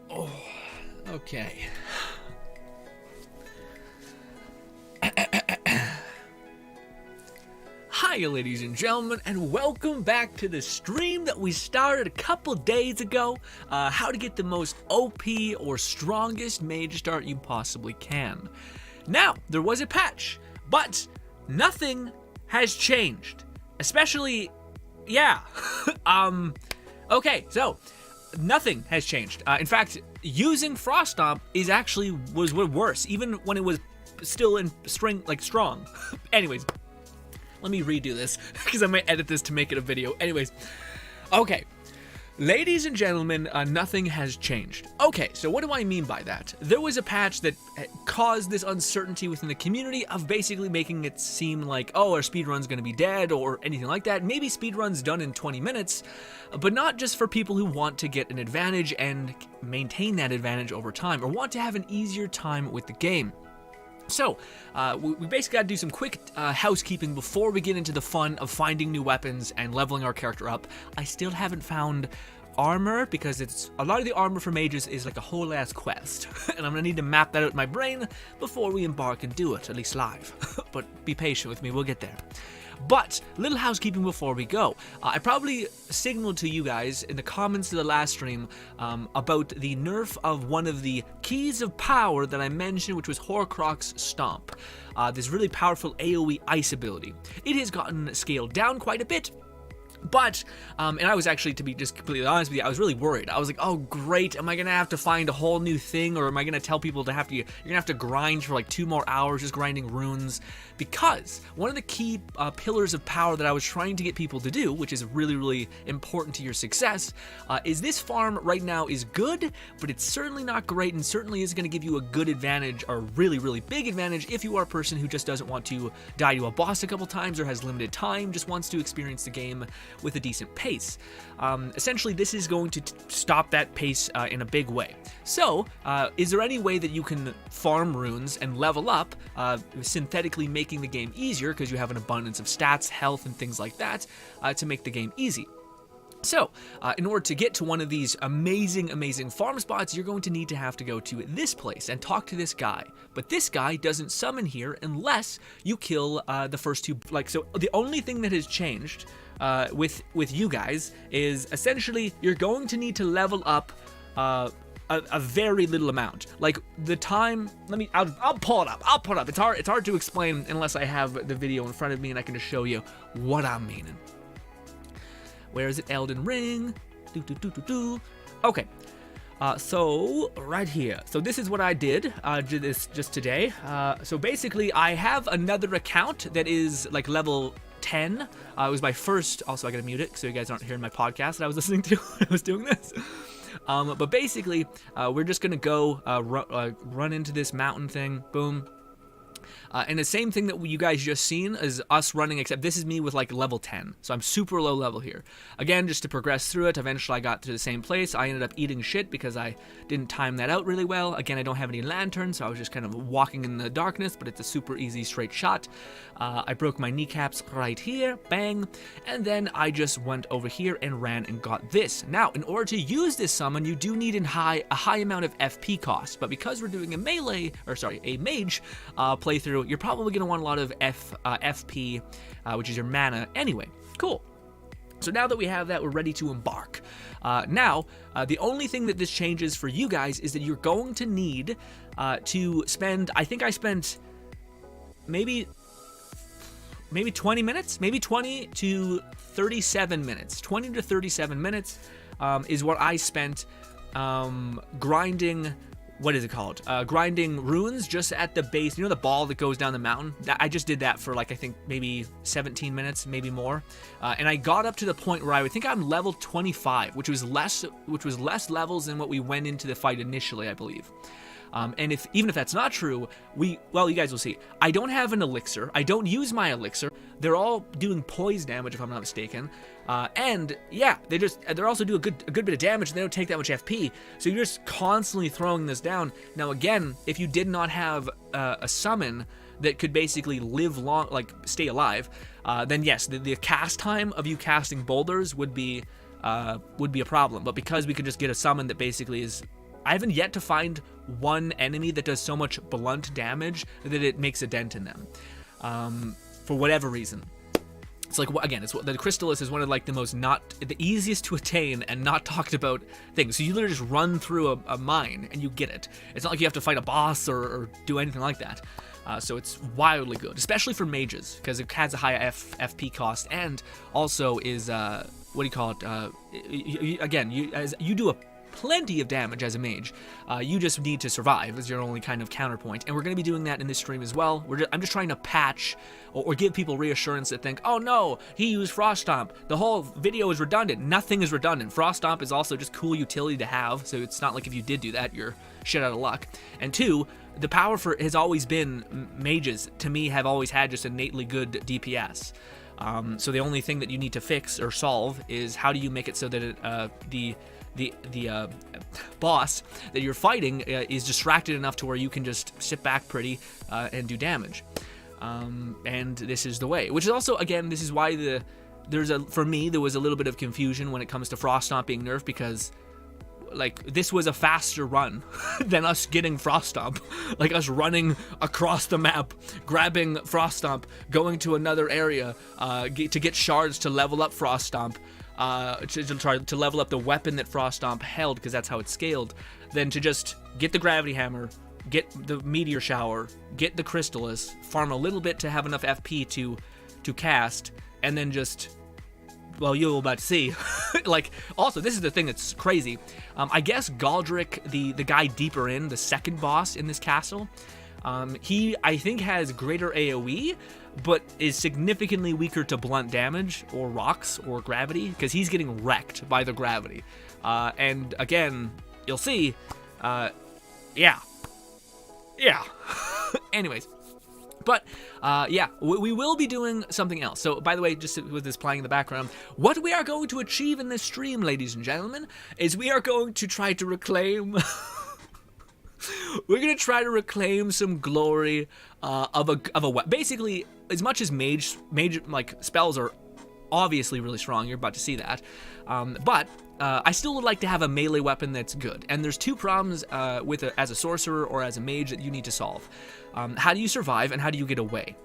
Oh, okay. Hi, ladies and gentlemen, and welcome back to the stream that we started a couple days ago. How to get the most OP or strongest mage start you possibly can. Now, there was a patch, but nothing has changed. Especially, yeah. Okay, so nothing has changed. In fact, using Frost Stomp was worse, even when it was still in strong. Anyways, let me redo this because I might edit this to make it a video. Anyways, okay. Ladies and gentlemen, nothing has changed. Okay, so what do I mean by that? There was a patch that caused this uncertainty within the community of basically making it seem like, oh, our speedrun's gonna be dead or anything like that. Maybe speedrun's done in 20 minutes, but not just for people who want to get an advantage and maintain that advantage over time or want to have an easier time with the game. So, we basically got to do some quick housekeeping before we get into the fun of finding new weapons and leveling our character up. I still haven't found armor because a lot of the armor for mages is like a whole ass quest, and I'm gonna need to map that out in my brain before we embark and do it, at least live. But be patient with me, we'll get there. But, little housekeeping before we go. I probably signaled to you guys in the comments to the last stream about the nerf of one of the keys of power that I mentioned, which was Horcrux's Stomp. This really powerful AoE ice ability. It has gotten scaled down quite a bit. But, and I was actually, to be just completely honest with you, I was really worried. I was like, oh great, am I gonna have to find a whole new thing, or am I gonna tell people you're gonna have to grind for like 2 more hours just grinding runes? Because one of the key pillars of power that I was trying to get people to do, which is really, really important to your success, is this farm right now is good, but it's certainly not great, and certainly is gonna give you a good advantage, or a really, really big advantage, if you are a person who just doesn't want to die to a boss a couple times, or has limited time, just wants to experience the game with a decent pace. Essentially, this is going to stop that pace in a big way. So, is there any way that you can farm runes and level up, synthetically making the game easier because you have an abundance of stats, health, and things like that to make the game easy? So, in order to get to one of these amazing, amazing farm spots, you're going to need to have to go to this place and talk to this guy. But this guy doesn't summon here unless you kill the first 2. So the only thing that has changed with you guys is essentially you're going to need to level up a very little amount. Like the time, I'll pull it up. It's hard to explain unless I have the video in front of me and I can just show you what I'm meaning. Where is it? Elden Ring. Okay. So right here. So this is what I did. Did this just today. So basically, I have another account that is like level 10. It was my first. Also, I gotta mute it so you guys aren't hearing my podcast that I was listening to when I was doing this. But basically, we're just gonna go run into this mountain thing. Boom. And the same thing that you guys just seen is us running, except this is me with like level 10. So I'm super low level here. Again, just to progress through it, eventually I got to the same place. I ended up eating shit because I didn't time that out really well. Again, I don't have any lanterns, so I was just kind of walking in the darkness, but it's a super easy straight shot. I broke my kneecaps right here, bang. And then I just went over here and ran and got this. Now, in order to use this summon, you do need a high amount of FP cost, but because we're doing a mage playthrough, you're probably going to want a lot of FP, which is your mana anyway. Cool. So now that we have that, we're ready to embark. Now, the only thing that this changes for you guys is that you're going to need to spend, I think I spent maybe 20 minutes, maybe 20 to 37 minutes. 20 to 37 minutes is what I spent grinding. What is it called? Grinding runes just at the base. You know the ball that goes down the mountain? I just did that for like, I think maybe 17 minutes, maybe more. And I got up to the point where I would think I'm level 25, which was less levels than what we went into the fight initially, I believe. And even if that's not true, you guys will see. I don't have an elixir. I don't use my elixir. They're all doing poise damage, if I'm not mistaken. And yeah, they're also do a good bit of damage, and they don't take that much FP. So you're just constantly throwing this down. Now again, if you did not have a summon that could basically live long, like stay alive, then yes, the cast time of you casting boulders would be would be a problem. But because we could just get a summon that basically is... I haven't yet to find one enemy that does so much blunt damage that it makes a dent in them. For whatever reason. It's like, again, it's the Crystallis is one of like the easiest to attain and not talked about things. So you literally just run through a mine and you get it. It's not like you have to fight a boss or do anything like that. So it's wildly good, especially for mages, because it has a high FP cost and also is, what do you call it? Again, you do plenty of damage as a mage. You just need to survive as your only kind of counterpoint, and we're going to be doing that in this stream as well. I'm just trying to patch or give people reassurance that think, oh no, he used Frost Stomp, the whole video is redundant. Nothing is redundant. Frost Stomp is also just cool utility to have, so it's not like if you did do that, you're shit out of luck. And two, the power for has always been mages, to me, have always had just innately good DPS. So the only thing that you need to fix or solve is how do you make it so that the boss that you're fighting is distracted enough to where you can just sit back pretty and do damage. And this is the way. Which is also, again, this is why for me, there was a little bit of confusion when it comes to Frost Stomp being nerfed, because like this was a faster run than us getting Frost Stomp. Like us running across the map, grabbing Frost Stomp, going to another area to get shards to level up Frost Stomp. To try to level up the weapon that Frost Stomp held, because that's how it scaled, then to just get the Gravity Hammer, get the Meteor Shower, get the Crystallis, farm a little bit to have enough FP to cast, and then just, well, you're about to see. Like, also, this is the thing that's crazy. I guess Galdrick, the guy deeper in, the second boss in this castle, he, I think, has greater AoE, but is significantly weaker to blunt damage or rocks or gravity, because he's getting wrecked by the gravity. And again, you'll see, yeah. Anyways, but yeah, we will be doing something else. So, by the way, just with this playing in the background, what we are going to achieve in this stream, ladies and gentlemen, is we are going to try to reclaim... We're gonna try to reclaim some glory of a weapon. Basically, as much as mage like spells are obviously really strong, you're about to see that. But I still would like to have a melee weapon that's good. And there's two problems as a sorcerer or as a mage that you need to solve. How do you survive and how do you get away?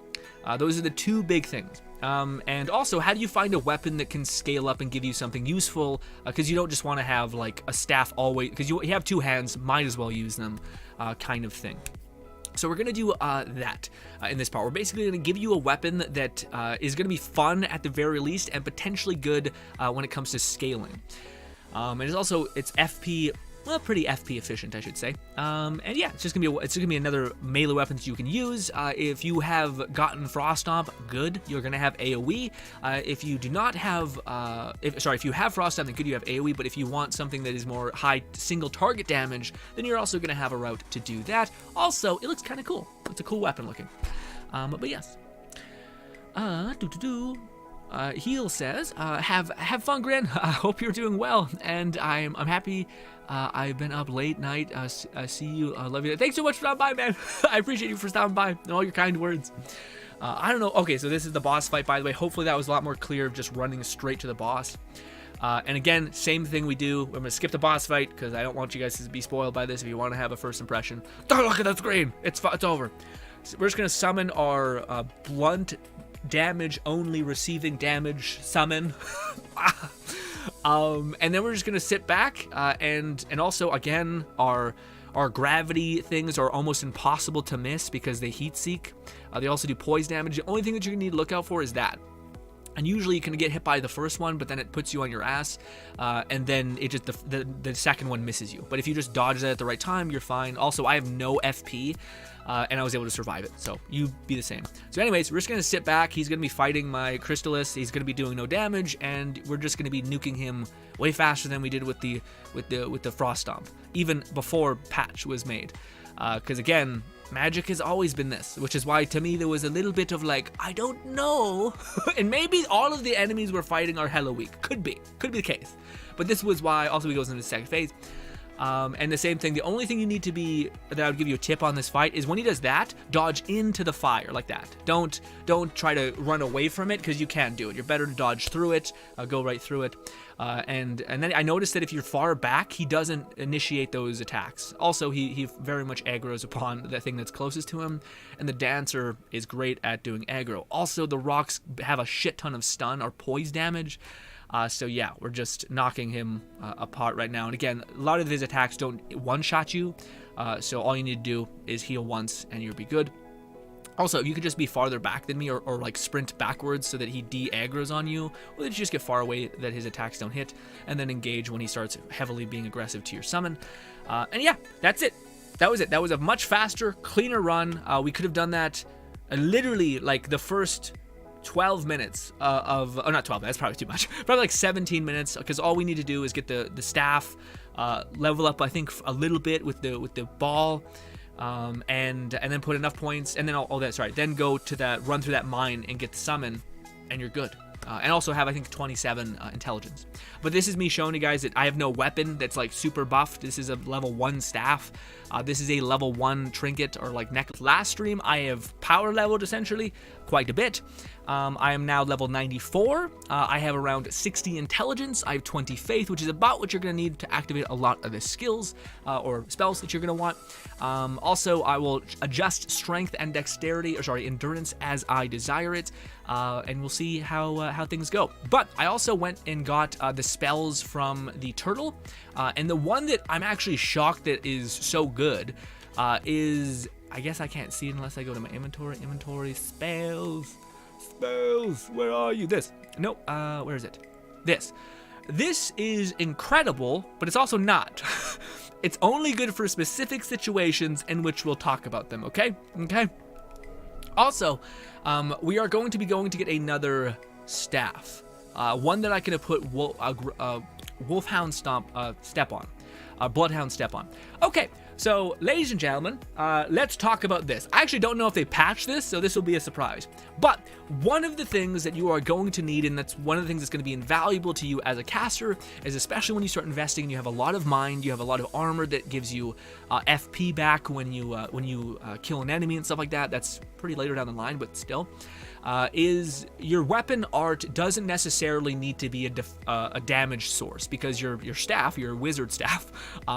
Those are the two big things. And also, how do you find a weapon that can scale up and give you something useful? Because you don't just want to have like a staff always, because you have two hands, might as well use them, kind of thing. So we're going to do that in this part. We're basically going to give you a weapon that is going to be fun at the very least and potentially good when it comes to scaling. And it's FP, well, pretty FP efficient, I should say. And yeah, it's just gonna be another melee weapon that you can use. If you have gotten Frost Stomp, good, you're gonna have AoE. If you do not have, if you have Frost Stomp, then good, you have AoE. But if you want something that is more high single target damage, then you're also gonna have a route to do that. Also, it looks kind of cool. It's a cool weapon looking. But yes. Heel says, have fun, Grin. I hope you're doing well, and I'm happy. I've been up late night. See you. Love you. Thanks so much for stopping by, man. I appreciate you for stopping by and all your kind words. I don't know. Okay, so this is the boss fight, by the way. Hopefully that was a lot more clear of just running straight to the boss. And again, same thing we do. I'm gonna skip the boss fight because I don't want you guys to be spoiled by this. If you want to have a first impression, don't look at the screen. It's over. So we're just gonna summon our blunt damage only receiving damage summon. And then we're just gonna sit back and also again our gravity things are almost impossible to miss because they heat seek. They also do poise damage. The only thing that you need to look out for is that. And usually you can get hit by the first one, but then it puts you on your ass, and then it just the second one misses you. But if you just dodge that at the right time, you're fine. Also, I have no FP, and I was able to survive it, so you be the same. So anyways, we're just gonna sit back. He's gonna be fighting my Crystallis. He's gonna be doing no damage, and we're just gonna be nuking him way faster than we did with the Frost Stomp, even before patch was made. Because again, Magic has always been this, which is why to me there was a little bit of like, I don't know. And maybe all of the enemies we're fighting are hella weak. Could be the case. But this was why also he goes into the second phase. And the same thing, the only thing you need to be, that I would give you a tip on this fight, is when he does that, dodge into the fire like that. Don't try to run away from it, because you can't do it. You're better to dodge through it, go right through it. And then I noticed that if you're far back, he doesn't initiate those attacks. Also, he very much aggroes upon the thing that's closest to him, and the dancer is great at doing aggro. Also, the rocks have a shit ton of stun or poise damage. So yeah, we're just knocking him apart right now. And again, a lot of his attacks don't one-shot you, so all you need to do is heal once and you'll be good. Also, you could just be farther back than me, or like sprint backwards so that he de-aggros on you, or that you just get far away that his attacks don't hit, and then engage when he starts heavily being aggressive to your summon. And yeah, that's it. That was it. That was a much faster, cleaner run. We could have done that literally like the first 12 minutes of, oh, not 12, that's probably too much, probably like 17 minutes, because all we need to do is get the staff, level up, I think, a little bit with the ball, and then put enough points, and then then go to that, run through that mine and get the summon, and you're good. And also have, I think, 27 intelligence. But this is me showing you guys that I have no weapon that's like super buffed. This is a level 1 staff. This is a level 1 trinket or like necklace. Last stream, I have power leveled essentially quite a bit. I am now level 94. I have around 60 intelligence. I have 20 faith, which is about what you're going to need to activate a lot of the skills or spells that you're going to want. Also, I will adjust strength and dexterity, endurance as I desire it, and we'll see how things go. But I also went and got the spells from the turtle, and the one that I'm actually shocked that is so good is, I guess I can't see it unless I go to my inventory, spells, where are you? This, nope, where is it? This is incredible, but it's also not. It's only good for specific situations in which we'll talk about them, okay? Also, we are going to get another staff, one that I can put Wolfhound Step on. Bloodhound Step on. Okay, so ladies and gentlemen, let's talk about this. I actually don't know if they patched this, so this will be a surprise. But one of the things that you are going to need, and that's one of the things that's going to be invaluable to you as a caster, is especially when you start investing and you have a lot of mind, you have a lot of armor that gives you FP back when you kill an enemy and stuff like that. That's pretty later down the line, but still. Is your weapon art doesn't necessarily need to be a damage source, because your staff, your wizard staff,